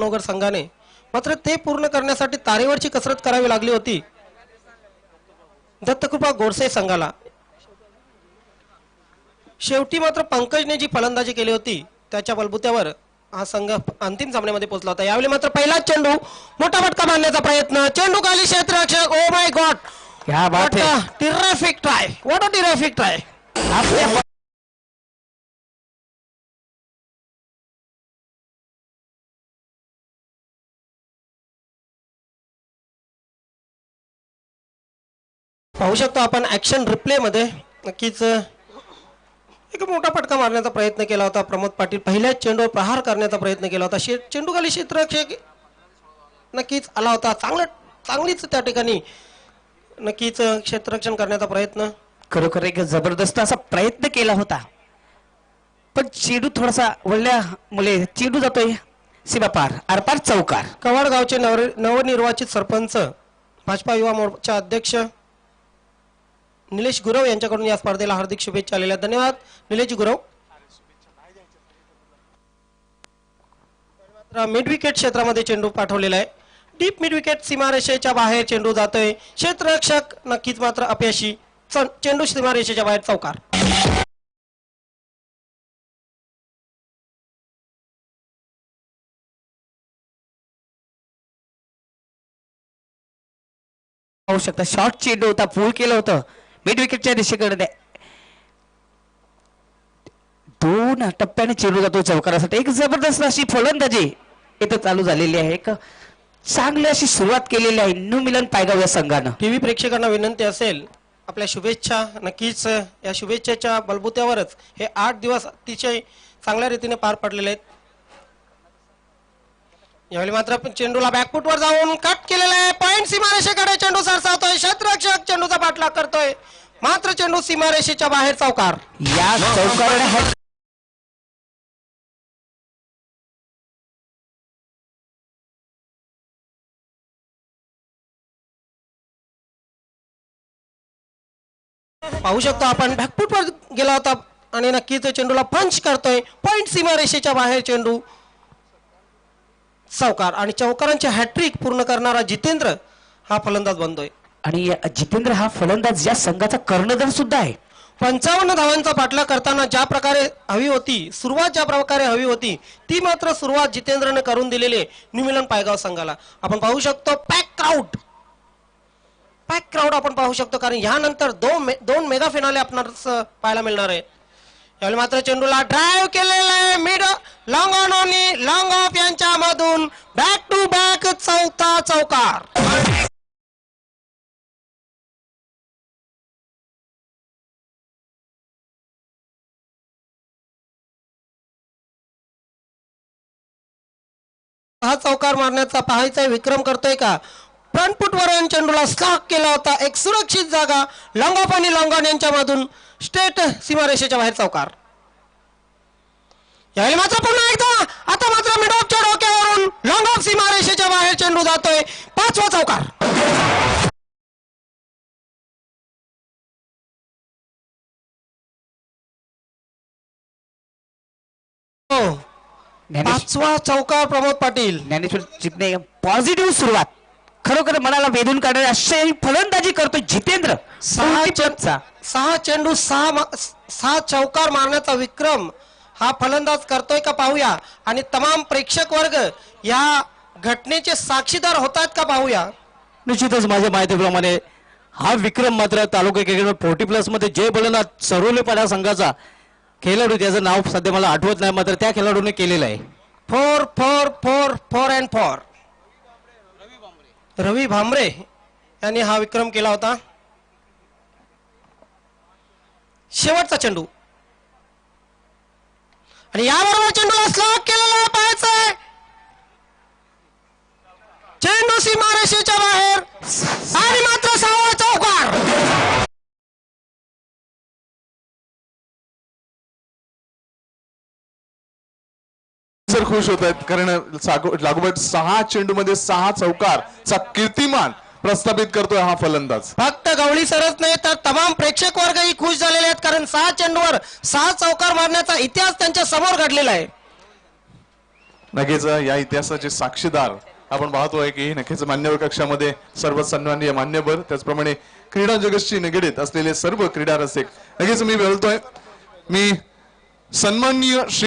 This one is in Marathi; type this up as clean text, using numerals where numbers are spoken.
विष्णुनगर संघाने, मात्र ते पूर्ण करण्यासाठी तारेवरची कसरत करावी लागली होती दत्तकृपा गोडसे संघाला. शेवटी मात्र पंकजने जी फलंदाजी केली होती त्याच्या बलबुत्यावर हा संघ अंतिम सामन्यामध्ये पोहोचला होता. यावेळी मात्र पहिलाच चेंडू मोठा फटका मारण्याचा प्रयत्न, चेंडू खाली क्षेत्ररक्षक. ओ माय गॉड, क्या बात है, terrific try, what a terrific try. पाहू शकतो आपण ऍक्शन रिप्ले मध्ये नक्कीच एक मोठा फटका मारण्याचा प्रयत्न केला होता प्रमोद पाटील. पहिल्याच चेंडूवर प्रहार करण्याचा प्रयत्न केला होता. चेंडू खाली क्षेत्ररक्षक नक्कीच आला होता. चांगलीच त्या ठिकाणी नक्कीच क्षेत्ररक्षण करण्याचा प्रयत्न. खरोखर एक जबरदस्त असा प्रयत्न केला होता, पण चेंडू थोडासा वळल्या मुले चेंडू जातोय सीमा पार, आरपार चौकार. कवाड गावचे नवनिर्वाचित सरपंच भाजपा युवा मोर्चा अध्यक्ष निलेश गुरव यांच्याकडून या स्पर्धेला हार्दिक शुभेच्छा आलेल्या. धन्यवाद निलेश गुरव. मिड विकेट क्षेत्रामध्ये चेंडू पाठवलेला आहे. डीप मिड विकेट सीमारेषेच्या बाहेर चेंडू जातोय. क्षेत्ररक्षक नक्कीच मात्र अपयशी. चेंडू सीमारेषेच्या बाहेर चौकार. पाहू शकता शॉर्ट चेंडू होता, पूल केलं होतं मिड विकेटच्या दिशेकडे. 2 टप्प्याने चेंडू जातो चौकारासाठी. एक जबरदस्त अशी फलंदाजी इथं चालू झालेली आहे. एक चांगली अशी सुरुवात केलेली आहे न्यू मिलन पायगाव या संघानं. टीव्ही प्रेक्षकांना विनंती असेल, आपल्या शुभेच्छा नक्कीच या शुभेच्छेच्या बलबुत्यावरच हे 8 दिवस अतिशय चांगल्या रीतीने पार पडलेले आहेत. यावेळी मात्र चेंडूला बॅकफुटवर जाऊन कट केलेला आहे. पॉइंट सीमारेषेकडे चेंडू सरसावतोय. क्षेत्ररक्षक चेंडूचा पाठलाग करतोय, मात्र चेंडू सीमारेषेच्या बाहेर चौकार. या चौकाराने पाहू शकतो आपण बॅकफुटवर गेला होता आणि नक्कीच चेंडूला पंच करतोय. पॉइंट सीमारेषेच्या बाहेर चेंडू चौकार. आणि चौकारांचे हॅट्रिक पूर्ण करणारा जितेंद्र हा फलंदाज बनतोय. आणि जितेंद्र हा फलंदाज या संघाचा कर्णधार सुद्धा आहे. 55 धावांचा पाठलाग करताना ज्या प्रकारे हवी होती, सुरुवात ज्या प्रकारे हवी होती, ती मात्र सुरुवात जितेंद्रने करून दिलेली न्यू मिलन पायगाव संघाला. आपण पाहू शकतो पॅक क्राऊड आपण पाहू शकतो, कारण यानंतर दोन मेगा फिनाले आपल्याला पाहायला मिळणार आहे. यावेळी मात्र चेंडूला ड्राईव्ह केलेला आहे. मिड लॉंग ऑन आणि लॉंग ऑफ यांच्या मधून बॅक टू बॅक चौथा चौकार. हा चौकार मारण्याचा पाहायचा विक्रम करतोय का. फ्रंट फुटवर चेंडूला स्लॉक केला होता. एक सुरक्षित जागा लॉंग ऑफ आणि लॉंग ऑन यांच्या मधून स्ट्रेट सीमारेषेच्या बाहेर चौकार. यावेळी मात्र पुन्हा एकदा आता मात्र मिड ऑफच्या डोक्यावरून लॉंग ऑफ सीमारेषेच्या बाहेर चेंडू जातोय. 5वा चौकार. हो, 5वा चौकार प्रमोद पाटील. ज्ञानेश्वर चिपणे पॉझिटिव्ह सुरुवात, खरोखर मनाला वेधून काढणारी अशी फलंदाजी करतोय जितेंद्र. 6 चेंडू 6 चौकार मारण्याचा विक्रम हा फलंदाज करतोय का पाहूया. आणि तमाम प्रेक्षक वर्ग या घटनेचे साक्षीदार होतात का पाहूया. निश्चितच माझ्या माहितीप्रमाणे हा विक्रम मात्र तालुका क्रिकेट 40+ मध्ये जय भोलेनाथ सरोलेपाडा संघाचा खेळाडू, त्याचं नाव सध्या मला आठवत नाही, मात्र त्या खेळाडूने केलेलं आहे. 4 4 4 4 and 4 रवी भांबरे यांनी हा विक्रम केला होता. शेवटचा चेंडू आणि याबरोबर चेंडूला स्लॉक केलेला पाहायचंय. चेंडू सीमारेषेच्या बाहेर आणि मात्र 6वा चौकार. सर खुश होत आहेत, कारण लागोपाठ 6 चेंडूमध्ये 6 चौकारचा कीर्तिमान प्रस्थापित करतोय हा फलंदाज. फक्त गवळी सरच नाही तर तमाम प्रेक्षक वर्गही खुश झालेले आहेत, कारण 6 चेंडूवर 6 चौकार मारण्याचा इतिहास त्यांच्या समोर घडलेला आहे. नक्कीच या इतिहासाचे साक्षीदार आपण पाहतोय की नक्कीच मान्यवर कक्षामध्ये सर्व सन्माननीय मान्यवर त्याचप्रमाणे क्रीडा जगतशी निगडीत असलेले सर्व क्रीडा रसिक नक्कीच मी बोलतोय मी सन्माननीय